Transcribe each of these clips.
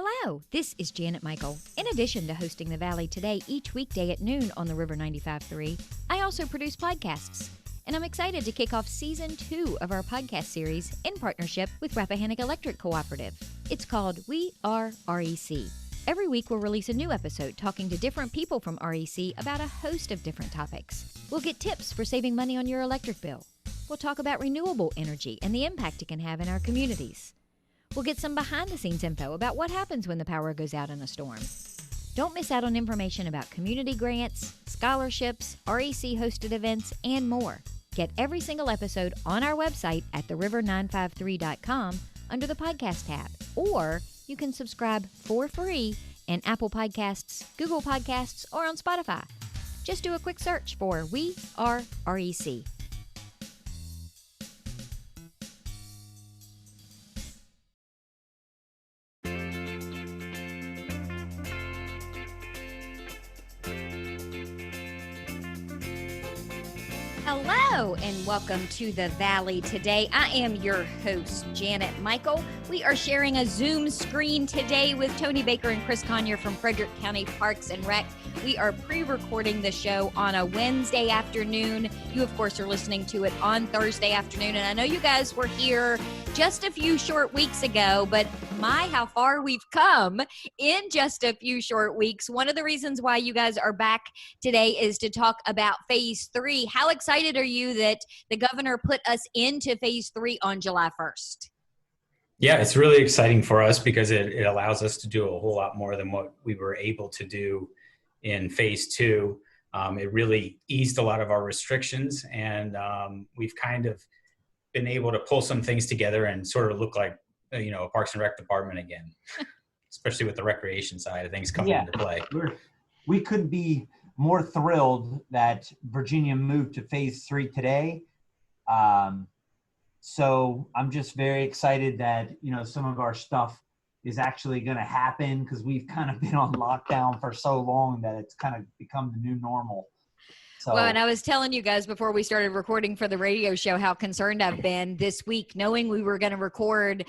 Hello, this is Janet Michael. In addition to hosting The Valley Today each weekday at noon on the River 95.3, I also produce podcasts. And I'm excited to kick off Season 2 of our podcast series in partnership with Rappahannock Electric Cooperative. It's called We Are REC. Every week we'll release a new episode talking to different people from REC about a host of different topics. We'll get tips for saving money on your electric bill. We'll talk about renewable energy and the impact it can have in our communities. We'll get some behind-the-scenes info about what happens when the power goes out in a storm. Don't miss out on information about community grants, scholarships, REC-hosted events, and more. Get every single episode on our website at theriver953.com under the podcast tab, or you can subscribe for free in Apple Podcasts, Google Podcasts, or on Spotify. Just do a quick search for We Are REC. Hello and welcome to the Valley Today. I am your host, Janet Michael. We are sharing a Zoom screen today with Tony Baker and Chris Conyer from Frederick County Parks and Rec. We are pre-recording the show on a Wednesday afternoon. You, of course, are listening to it on Thursday afternoon. And I know you guys were here just a few short weeks ago, but my, how far we've come in just a few short weeks. One of the reasons why you guys are back today is to talk about Phase 3. How excited are you that the governor put us into Phase 3 on July 1st? Yeah, it's really exciting for us because it allows us to do a whole lot more than what we were able to do in Phase 2. It really eased a lot of our restrictions, and we've kind of been able to pull some things together and sort of look like, a Parks and Rec department again, especially with the recreation side of things coming into play. We couldn't be more thrilled that Virginia moved to Phase 3 today. So I'm just very excited that, some of our stuff is actually going to happen because we've kind of been on lockdown for so long that it's kind of become the new normal. So, well, and I was telling you guys before we started recording for the radio show how concerned I've been this week, knowing we were going to record,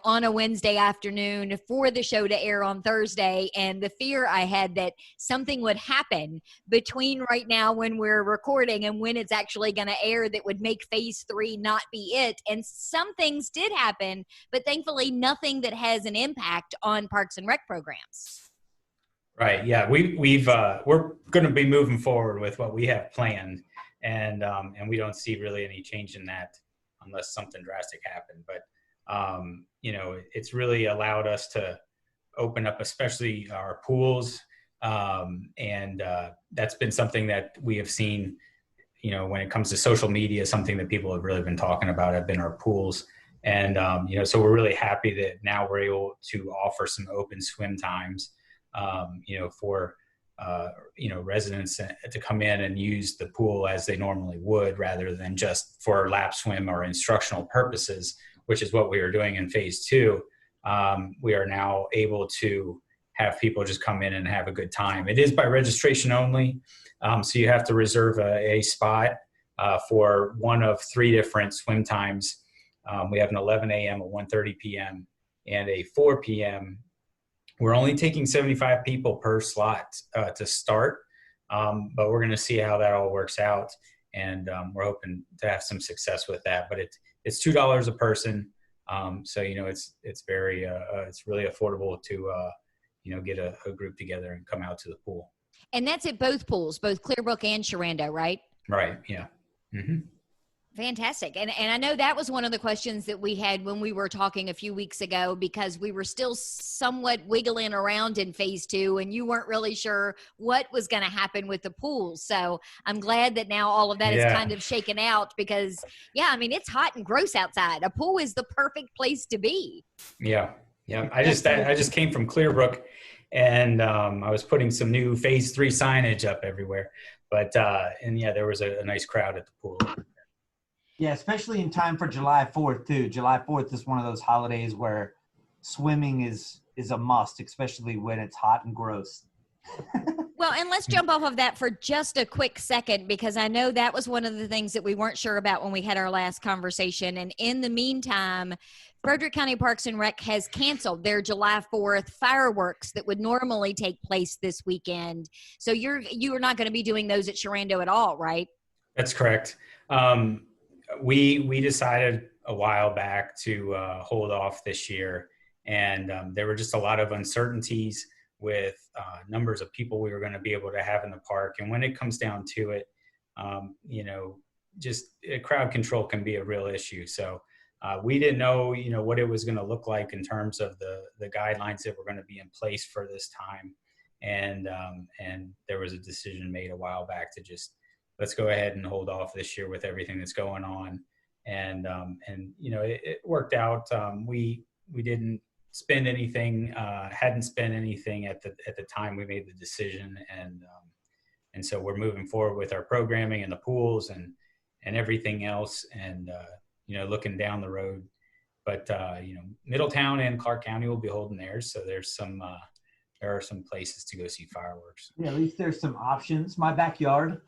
on a Wednesday afternoon for the show to air on Thursday, and the fear I had that something would happen between right now when we're recording and when it's actually going to air that would make Phase 3 not be it. And some things did happen, but thankfully nothing that has an impact on Parks and Rec programs. Right. Yeah. We're going to be moving forward with what we have planned, and we don't see really any change in that unless something drastic happened. But it's really allowed us to open up, especially our pools, and that's been something that we have seen. When it comes to social media, something that people have really been talking about have been our pools, and so we're really happy that now we're able to offer some open swim times. For residents to come in and use the pool as they normally would, rather than just for lap swim or instructional purposes, which is what we are doing in Phase 2. We are now able to have people just come in and have a good time. It is by registration only, so you have to reserve a spot for one of 3 different swim times. We have an 11 a.m., a 1:30 p.m., and a 4 p.m. We're only taking 75 people per slot to start, but we're going to see how that all works out, and we're hoping to have some success with that. But it's $2 a person, so it's very it's really affordable to get a group together and come out to the pool. And that's at both pools, both Clearbrook and Sharando, right? Right. Yeah. Mm-hmm. Fantastic. And I know that was one of the questions that we had when we were talking a few weeks ago, because we were still somewhat wiggling around in Phase 2 and you weren't really sure what was going to happen with the pools. So I'm glad that now all of that is kind of shaken out, because it's hot and gross outside. A pool is the perfect place to be. Yeah. Yeah. I just came from Clearbrook, and I was putting some new Phase 3 signage up everywhere, but there was a nice crowd at the pool. Yeah, especially in time for July 4th, too. July 4th is one of those holidays where swimming is a must, especially when it's hot and gross. Well, and let's jump off of that for just a quick second, because I know that was one of the things that we weren't sure about when we had our last conversation. And in the meantime, Frederick County Parks and Rec has canceled their July 4th fireworks that would normally take place this weekend. So you are not going to be doing those at Sharando at all, right? That's correct. We decided a while back to hold off this year, and there were just a lot of uncertainties with numbers of people we were going to be able to have in the park. And when it comes down to it, just crowd control can be a real issue. So we didn't know, what it was going to look like in terms of the guidelines that were going to be in place for this time. And there was a decision made a while back to just, let's go ahead and hold off this year with everything that's going on. And it worked out. We didn't spend anything, hadn't spent anything at the time we made the decision. And so we're moving forward with our programming and the pools and everything else. And, looking down the road, but Middletown and Clark County will be holding theirs. So there are some places to go see fireworks. Yeah, at least there's some options. My backyard.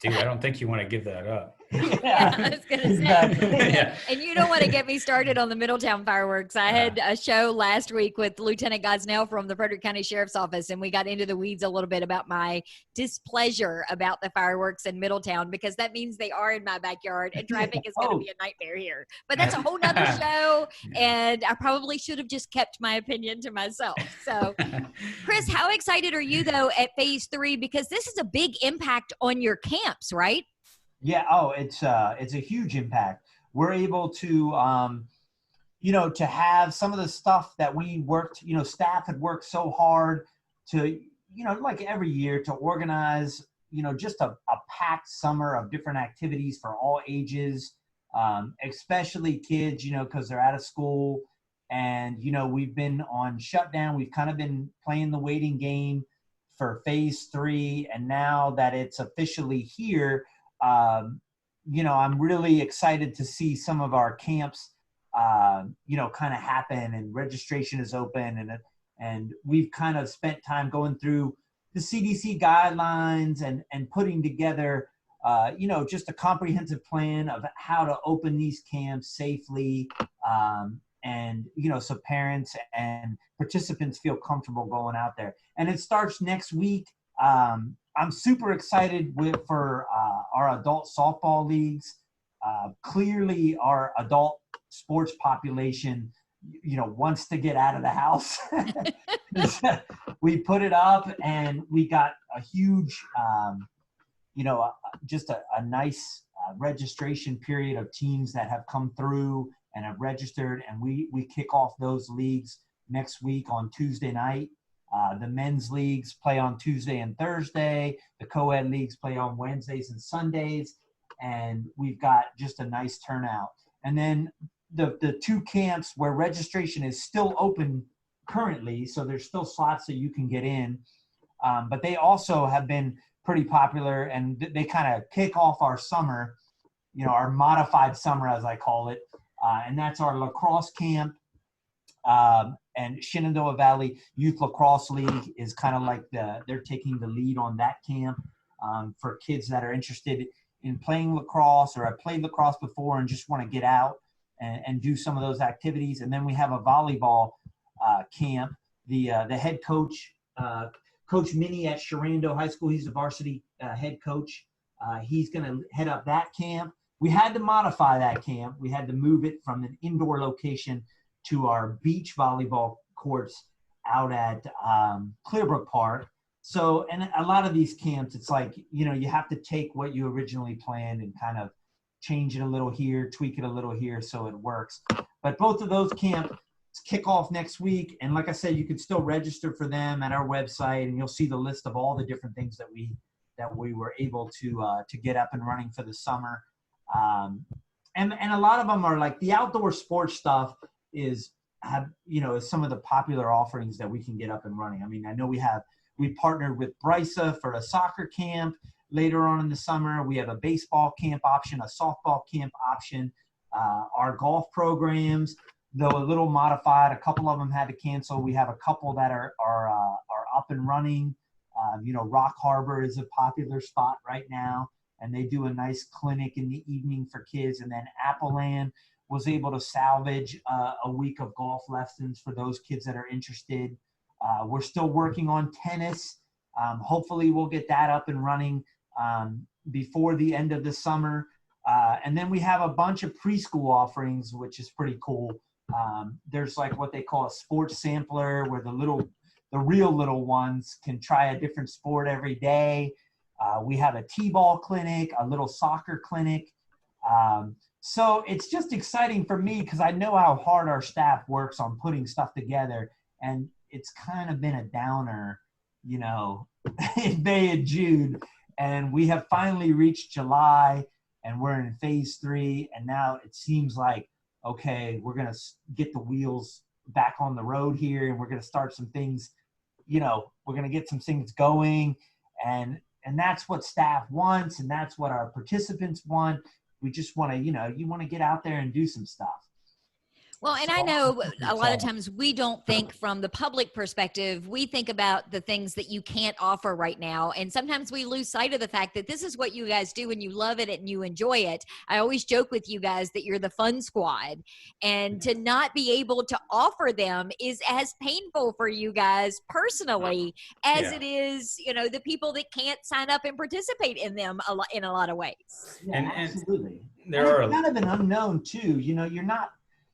Dude, I don't think you want to give that up. Yeah, I was going to say. Exactly. Yeah. And you don't want to get me started on the Middletown fireworks. I had a show last week with Lieutenant Gosnell from the Frederick County Sheriff's Office, and we got into the weeds a little bit about my displeasure about the fireworks in Middletown, because that means they are in my backyard and traffic is going to be a nightmare here. But that's a whole nother show, and I probably should have just kept my opinion to myself. So, Chris, how excited are you, though, at Phase 3? Because this is a big impact on your camps, right? Yeah. Oh, it's a huge impact. We're able to, to have some of the stuff that we worked, staff had worked so hard to, like every year to organize, just a packed summer of different activities for all ages, especially kids, because they're out of school. And, we've been on shutdown. We've kind of been playing the waiting game for Phase 3. And now that it's officially here, I'm really excited to see some of our camps, kind of happen, and registration is open, and we've kind of spent time going through the CDC guidelines and putting together, just a comprehensive plan of how to open these camps safely, and so parents and participants feel comfortable going out there. And it starts next week. I'm super excited for our adult softball leagues. Clearly, our adult sports population, wants to get out of the house. We put it up, and we got a huge, just a nice registration period of teams that have come through and have registered. And we kick off those leagues next week on Tuesday night. The men's leagues play on Tuesday and Thursday. The co-ed leagues play on Wednesdays and Sundays. And we've got just a nice turnout. And then the two camps where registration is still open currently, so there's still slots that you can get in. But they also have been pretty popular, and they kind of kick off our summer, our modified summer, as I call it. And that's our lacrosse camp. And Shenandoah Valley Youth Lacrosse League is kind of like they're taking the lead on that camp, for kids that are interested in playing lacrosse or have played lacrosse before and just want to get out and do some of those activities. And then we have a volleyball camp. The head coach, Coach Minnie at Sharando High School, he's the varsity head coach. He's going to head up that camp. We had to modify that camp. We had to move it from an indoor location to our beach volleyball courts out at Clearbrook Park. So, and a lot of these camps, it's like, you have to take what you originally planned and kind of change it a little here, tweak it a little here so it works. But both of those camps kick off next week. And like I said, you can still register for them at our website, and you'll see the list of all the different things that we were able to get up and running for the summer. And a lot of them are like the outdoor sports stuff is some of the popular offerings that we can get up and running. I mean, I know we partnered with Brysa for a soccer camp later on in the summer. We have a baseball camp option, a softball camp option. Our golf programs, though a little modified, a couple of them had to cancel. We have a couple that are and running. Rock Harbor is a popular spot right now, and they do a nice clinic in the evening for kids. And then Appleland was able to salvage a week of golf lessons for those kids that are interested. We're still working on tennis. Hopefully we'll get that up and running before the end of the summer. And then we have a bunch of preschool offerings, which is pretty cool. There's like what they call a sports sampler, where the real little ones can try a different sport every day. We have a t-ball clinic, a little soccer clinic. So it's just exciting for me because I know how hard our staff works on putting stuff together, and it's kind of been a downer, in May and June. And we have finally reached July, and we're in phase 3. And now it seems like, okay, we're going to get the wheels back on the road here, and we're going to start some things, we're going to get some things going. And that's what staff wants, and that's what our participants want. We just want to, you want to get out there and do some stuff. Well, and I know a lot of times we don't think from the public perspective. We think about the things that you can't offer right now. And sometimes we lose sight of the fact that this is what you guys do and you love it and you enjoy it. I always joke with you guys that you're the fun squad. And to not be able to offer them is as painful for you guys personally as it is, the people that can't sign up and participate in them in a lot of ways. Yeah, absolutely. It's kind of an unknown too. You're not,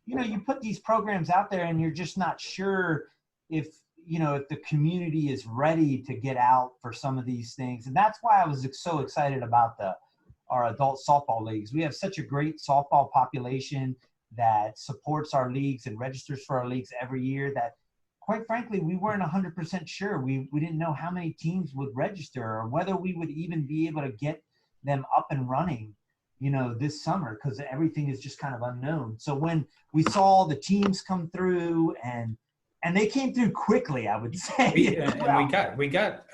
you put these programs out there and you're just not sure if the community is ready to get out for some of these things. And that's why I was so excited about our adult softball leagues. We have such a great softball population that supports our leagues and registers for our leagues every year that, quite frankly, we weren't 100% sure. We didn't know how many teams would register or whether we would even be able to get them up and running this summer, because everything is just kind of unknown. So when we saw the teams come through and they came through quickly, I would say. And we got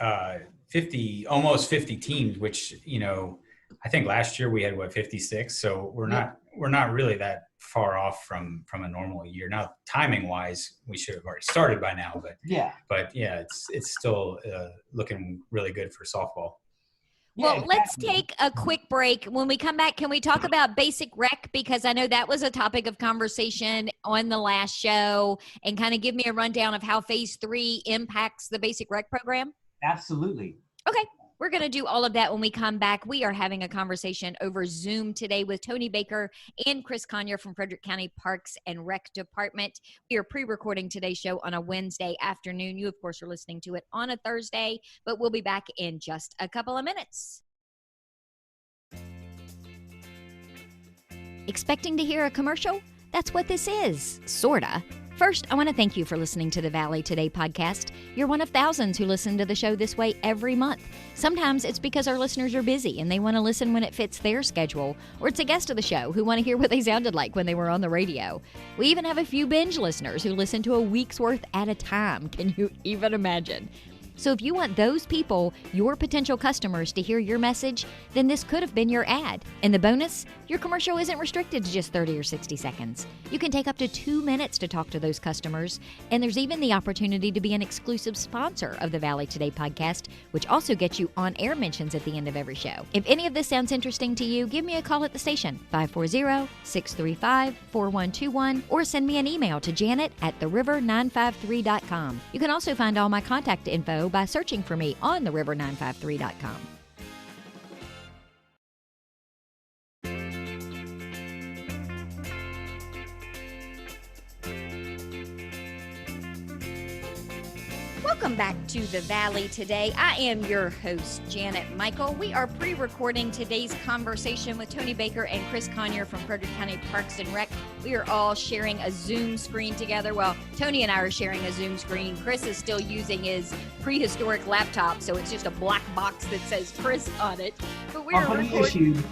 50, almost 50 teams, which, I think last year we had 56. So we're not really that far off from a normal year. Now, timing wise, we should have already started by now, but it's still looking really good for softball. Well, let's take a quick break. When we come back, can we talk about basic rec? Because I know that was a topic of conversation on the last show, and kind of give me a rundown of how phase 3 impacts the basic rec program. Absolutely. Okay. We're going to do all of that when we come back. We are having a conversation over Zoom today with Tony Baker and Chris Conyer from Frederick County Parks and Rec Department. We are pre-recording today's show on a Wednesday afternoon. You, of course, are listening to it on a Thursday, but we'll be back in just a couple of minutes. Expecting to hear a commercial? That's what this is, sorta. First, I want to thank you for listening to the Valley Today podcast. You're one of thousands who listen to the show this way every month. Sometimes it's because our listeners are busy and they want to listen when it fits their schedule, or it's a guest of the show who want to hear what they sounded like when they were on the radio. We even have a few binge listeners who listen to a week's worth at a time. Can you even imagine? So if you want those people, your potential customers, to hear your message, then this could have been your ad. And the bonus, your commercial isn't restricted to just 30 or 60 seconds. You can take up to 2 minutes to talk to those customers. And there's even the opportunity to be an exclusive sponsor of the Valley Today podcast, which also gets you on-air mentions at the end of every show. If any of this sounds interesting to you, give me a call at the station, 540-635-4121, or send me an email to janet@theriver953.com. You can also find all my contact info by searching for me on theriver953.com. Welcome back to the Valley Today. I am your host, Janet Michael. We are pre-recording today's conversation with Tony Baker and Chris Conyer from Frederick County Parks and Rec. We are all sharing a Zoom screen together. Well, Tony and I are sharing a Zoom screen. Chris is still using his prehistoric laptop, so it's just a black box that says Chris on it. But we are recording.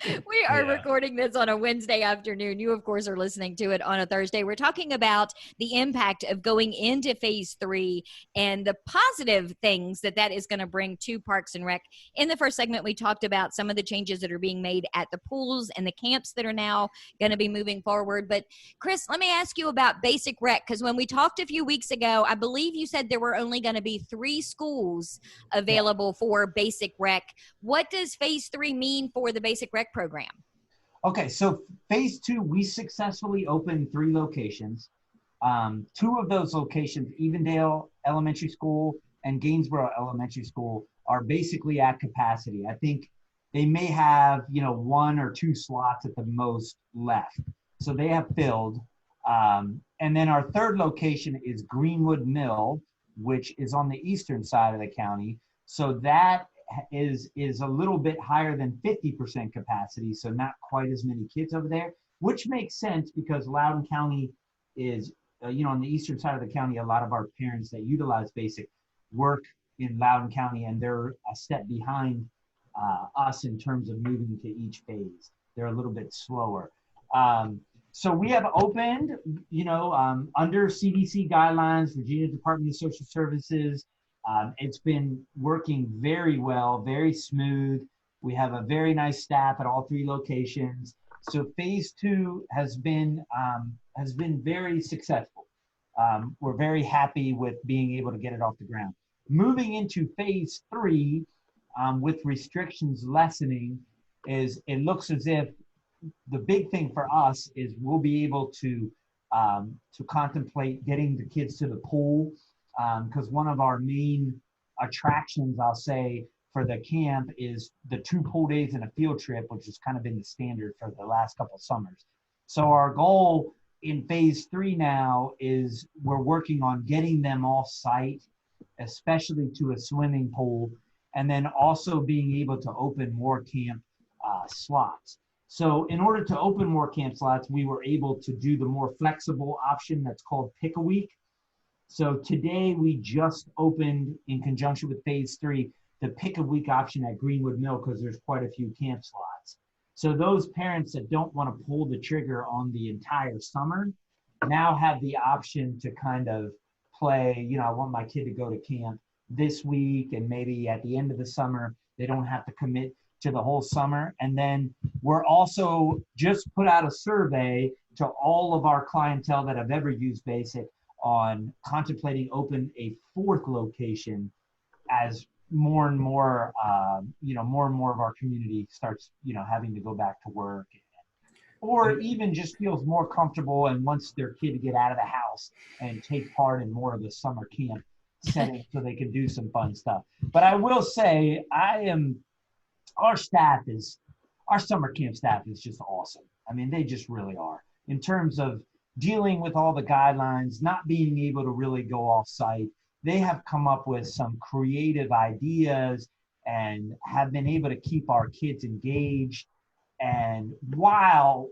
We are recording this on a Wednesday afternoon. You, of course, are listening to it on a Thursday. We're talking about the impact of going into phase 3 and the positive things that is going to bring to Parks and Rec. In the first segment, we talked about some of the changes that are being made at the pools and the camps that are now going to be moving forward. But Chris, let me ask you about Basic Rec, because when we talked a few weeks ago, I believe you said there were only going to be 3 schools available for Basic Rec. What does phase 3 mean for the Basic Rec program? Okay, so phase 2, we successfully opened 3 locations. 2 of those locations, Evendale Elementary School and Gainsborough Elementary School, are basically at capacity. I think they may have, 1 or 2 slots at the most left. So they have filled. And then our 3rd location is Greenwood Mill, which is on the eastern side of the county. So that is a little bit higher than 50% capacity, so not quite as many kids over there, which makes sense because Loudoun County is, on the eastern side of the county, a lot of our parents that utilize Basic work in Loudoun County, and they're a step behind us in terms of moving to each phase. They're a little bit slower. So we have opened, under CDC guidelines, Virginia Department of Social Services. It's been working very well, very smooth. We have a very nice staff at all 3 locations. So phase 2 has been very successful. We're very happy with being able to get it off the ground. Moving into phase 3, with restrictions lessening, it looks as if the big thing for us is we'll be able to contemplate getting the kids to the pool, because one of our main attractions, I'll say, for the camp is the 2 pool days and a field trip, which has kind of been the standard for the last couple of summers. So our goal in phase 3 now is we're working on getting them off site, especially to a swimming pool, and then also being able to open more camp slots. So in order to open more camp slots, we were able to do the more flexible option that's called Pick a Week. So today we just opened, in conjunction with phase 3, the Pick a Week option at Greenwood Mill, because there's quite a few camp slots. So those parents that don't want to pull the trigger on the entire summer now have the option to kind of play, I want my kid to go to camp this week, and maybe at the end of the summer, they don't have to commit to the whole summer. And then we're also just put out a survey to all of our clientele that have ever used Basic on contemplating open a 4th location as more and more, more and more of our community starts, having to go back to work, or even just feels more comfortable and wants their kid to get out of the house and take part in more of the summer camp setting so they can do some fun stuff. But I will say, our summer camp staff is just awesome. I mean, they just really are. In terms of dealing with all the guidelines, not being able to really go off site, they have come up with some creative ideas and have been able to keep our kids engaged. And while,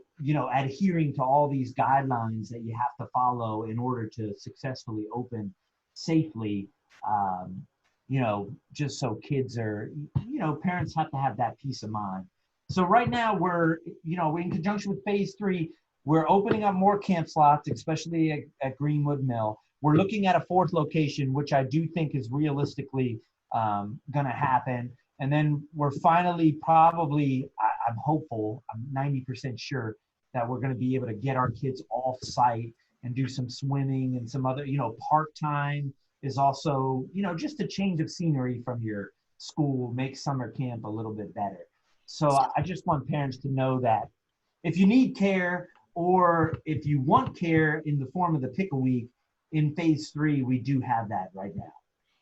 adhering to all these guidelines that you have to follow in order to successfully open safely, just so kids are, parents have to have that peace of mind. So right now we're in conjunction with phase 3, we're opening up more camp slots, especially at Greenwood Mill. We're looking at a 4th location, which I do think is realistically going to happen. And then we're finally I'm hopeful, I'm 90% sure that we're going to be able to get our kids off site and do some swimming and some other, park time is also, just a change of scenery from your school makes summer camp a little bit better. So I just want parents to know that if you need care, or if you want care in the form of the Pick a Week, in phase 3, we do have that right now.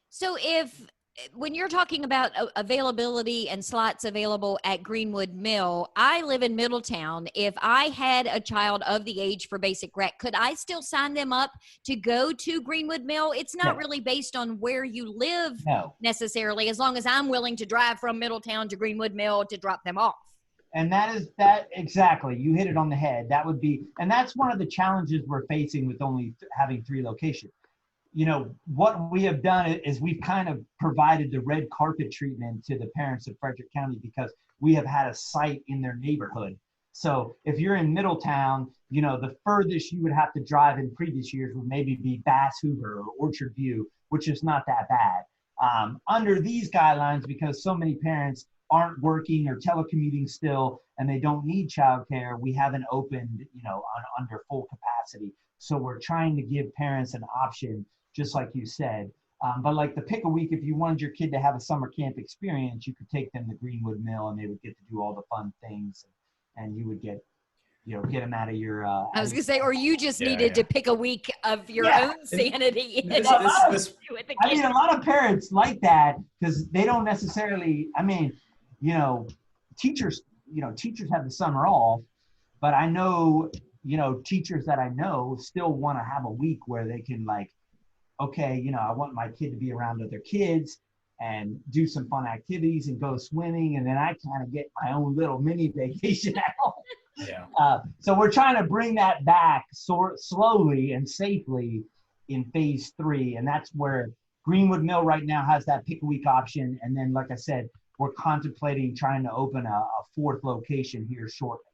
So when you're talking about availability and slots available at Greenwood Mill, I live in Middletown. If I had a child of the age for Basic Rec, could I still sign them up to go to Greenwood Mill? It's not really based on where you live necessarily, as long as I'm willing to drive from Middletown to Greenwood Mill to drop them off. And exactly, you hit it on the head. That would be, and that's one of the challenges we're facing with only having 3 locations. What we have done is we've kind of provided the red carpet treatment to the parents of Frederick County, because we have had a site in their neighborhood. So if you're in Middletown, the furthest you would have to drive in previous years would maybe be Bass Hoover or Orchard View, which is not that bad. Under these guidelines, because so many parents aren't working or telecommuting still and they don't need childcare, we haven't opened, under full capacity. So we're trying to give parents an option, just like you said. But like the pick a week, if you wanted your kid to have a summer camp experience, you could take them to Greenwood Mill and they would get to do all the fun things, and you would get them out of your. I was going to say, or you just needed to pick a week of your own sanity. A lot of parents like that because they don't necessarily. Teachers have the summer off, but I know, teachers that I know still want to have a week where they can okay, I want my kid to be around other kids and do some fun activities and go swimming. And then I kind of get my own little mini vacation out. Yeah. So we're trying to bring that back slowly and safely in phase 3. And that's where Greenwood Mill right now has that pick a week option. And then, like I said, we're contemplating trying to open a 4th location here shortly.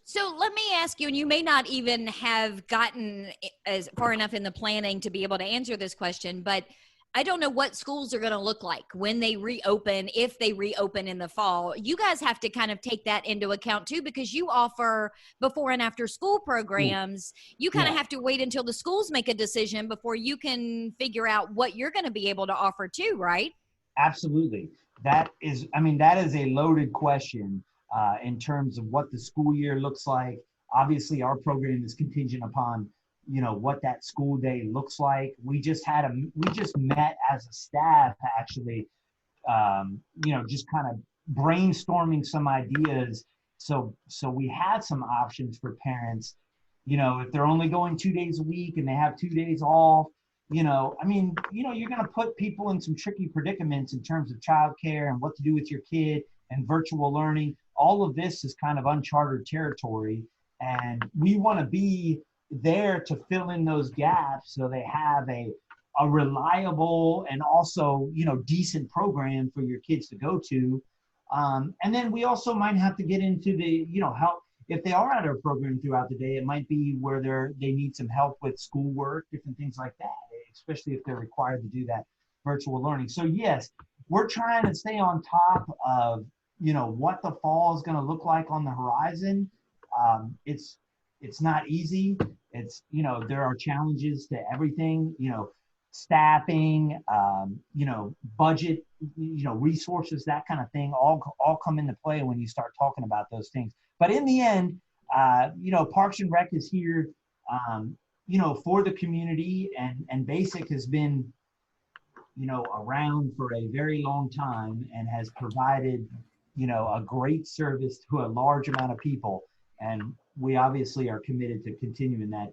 So let me ask you, and you may not even have gotten as far enough in the planning to be able to answer this question, but I don't know what schools are going to look like when they reopen, if they reopen in the fall. You guys have to kind of take that into account too, because you offer before and after school programs. You kind of have to wait until the schools make a decision before you can figure out what you're going to be able to offer too, right? Absolutely. That is a loaded question. In terms of what the school year looks like. Obviously, our program is contingent upon, what that school day looks like. We just met as a staff, actually, just kind of brainstorming some ideas. So we had some options for parents, if they're only going 2 days a week and they have 2 days off, you're going to put people in some tricky predicaments in terms of childcare and what to do with your kid and virtual learning. All of this is kind of uncharted territory, and we want to be there to fill in those gaps so they have a reliable and also, decent program for your kids to go to. And then we also might have to get into the, help. If they are at our program throughout the day, it might be where they need some help with schoolwork, different things like that, especially if they're required to do that virtual learning. So yes, we're trying to stay on top of, what the fall is going to look like on the horizon. It's not easy. It's, there are challenges to everything, staffing, budget, resources, that kind of thing, all come into play when you start talking about those things. But in the end, Parks and Rec is here, for the community, and BASIC has been, around for a very long time and has provided, a great service to a large amount of people. And we obviously are committed to continuing that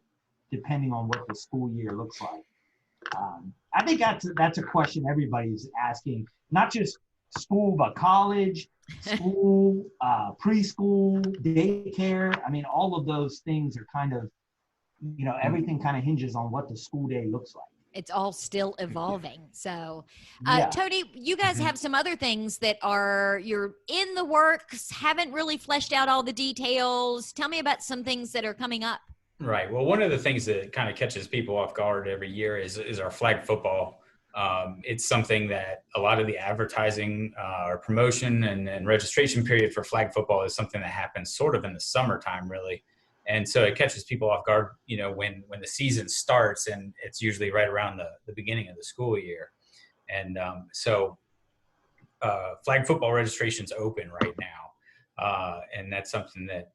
depending on what the school year looks like. I think that's a question everybody's asking, not just school, but college, school, preschool, daycare. All of those things are kind of, everything kind of hinges on what the school day looks like. It's all still evolving. So, Tony, you guys have some other things that you're in the works, haven't really fleshed out all the details. Tell me about some things that are coming up. Right. Well, one of the things that kind of catches people off guard every year is our flag football. It's something that a lot of the advertising or promotion and registration period for flag football is something that happens sort of in the summertime, really. And so it catches people off guard, when the season starts, and it's usually right around the beginning of the school year. And so flag football registration's open right now. And that's something that,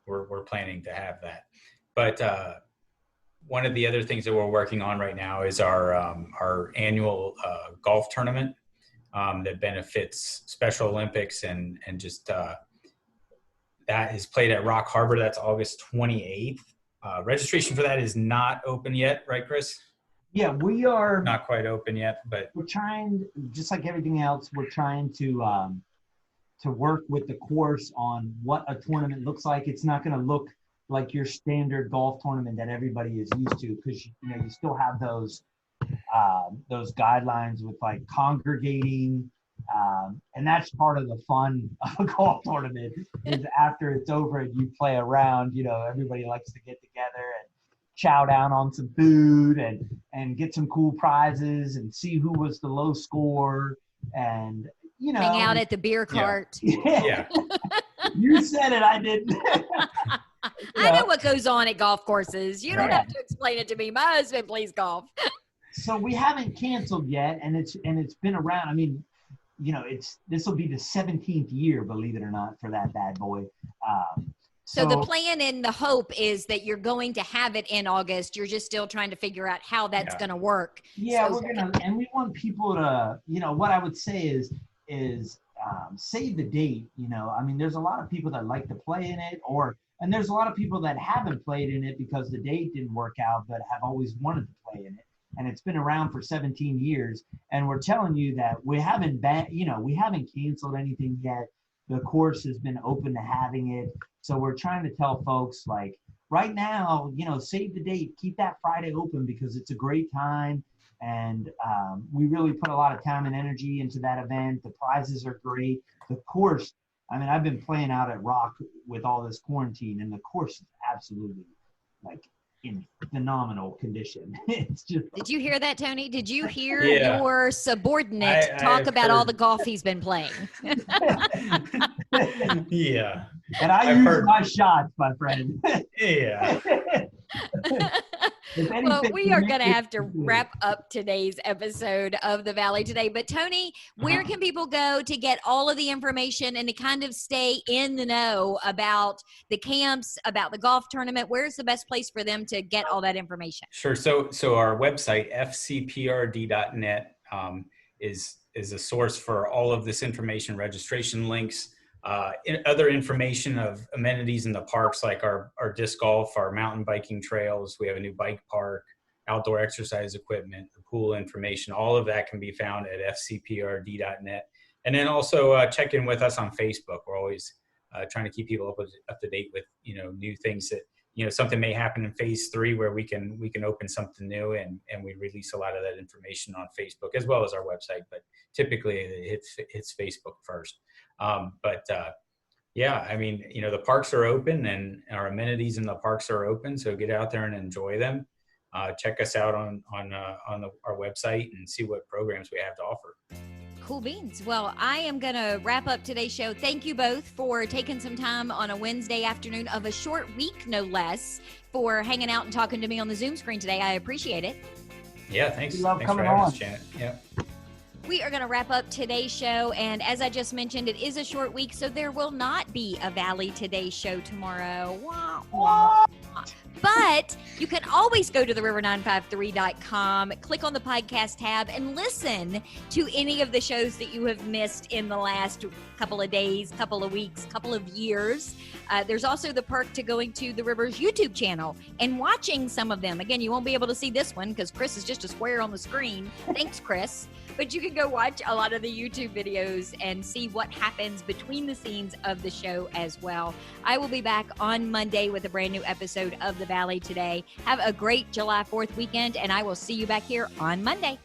we're planning to have that. But one of the other things that we're working on right now is our annual golf tournament that benefits Special Olympics and just that is played at Rock Harbor. That's August 28th. Registration for that is not open yet, right, Chris? Yeah, we are not quite open yet, but we're trying, just like everything else, we're trying to work with the course on what a tournament looks like. It's not going to look like your standard golf tournament that everybody is used to, because you still have those guidelines with like congregating, And that's part of the fun of a golf tournament is after it's over and you play around, everybody likes to get together and chow down on some food and get some cool prizes and see who was the low score and, hang out at the beer cart. Yeah. You said it, I didn't. I know what goes on at golf courses. You don't have to explain it to me. My husband plays golf. So we haven't canceled yet, and it's been around. I mean, this will be the 17th year, believe it or not, for that bad boy. So the plan and the hope is that you're going to have it in August. You're just still trying to figure out how that's going to work. Yeah, and we want people to, what I would say is save the date. I mean, there's a lot of people that like to play in it, and there's a lot of people that haven't played in it because the date didn't work out, but have always wanted to play in it. And it's been around for 17 years. And we're telling you that we haven't canceled anything yet. The course has been open to having it. So we're trying to tell folks, like, right now, save the date, keep that Friday open because it's a great time. And we really put a lot of time and energy into that event. The prizes are great. The course, I mean, I've been playing out at Rock with all this quarantine, and the course is absolutely, like, in phenomenal condition. It's just. Did you hear that, Tony? Did you hear your subordinate talk about all the golf he's been playing? Yeah. And I've heard my shots, my friend. Yeah. Well, we are going to have to wrap up today's episode of The Valley today. But Tony, where can people go to get all of the information and to kind of stay in the know about the camps, about the golf tournament? Where's the best place for them to get all that information? Sure. So our website, fcprd.net, is a source for all of this information, registration links, other information of amenities in the parks, like our disc golf, our mountain biking trails. We have a new bike park, outdoor exercise equipment, the pool information. All of that can be found at fcprd.net. And then also check in with us on Facebook. We're always trying to keep people up to date with, new things that, something may happen in phase 3 where we can open something new and we release a lot of that information on Facebook as well as our website. But typically it hits Facebook first. Yeah, I mean, the parks are open and our amenities in the parks are open. So get out there and enjoy them. Check us out on our website and see what programs we have to offer. Cool beans. Well, I am going to wrap up today's show. Thank you both for taking some time on a Wednesday afternoon of a short week, no less, for hanging out and talking to me on the Zoom screen today. I appreciate it. Yeah, thanks. We love Thanks coming for having on. us, Janet. Yeah. We are going to wrap up today's show. And as I just mentioned, it is a short week, so there will not be a Valley Today show tomorrow. Wah, wah, wah. But you can always go to theriver953.com, click on the podcast tab, and listen to any of the shows that you have missed in the last couple of days, couple of weeks, couple of years. There's also the perk to going to the River's YouTube channel and watching some of them. Again, you won't be able to see this one because Chris is just a square on the screen. Thanks, Chris. But you can go watch a lot of the YouTube videos and see what happens between the scenes of the show as well. I will be back on Monday with a brand new episode of The Valley Today. Have a great July 4th weekend, and I will see you back here on Monday.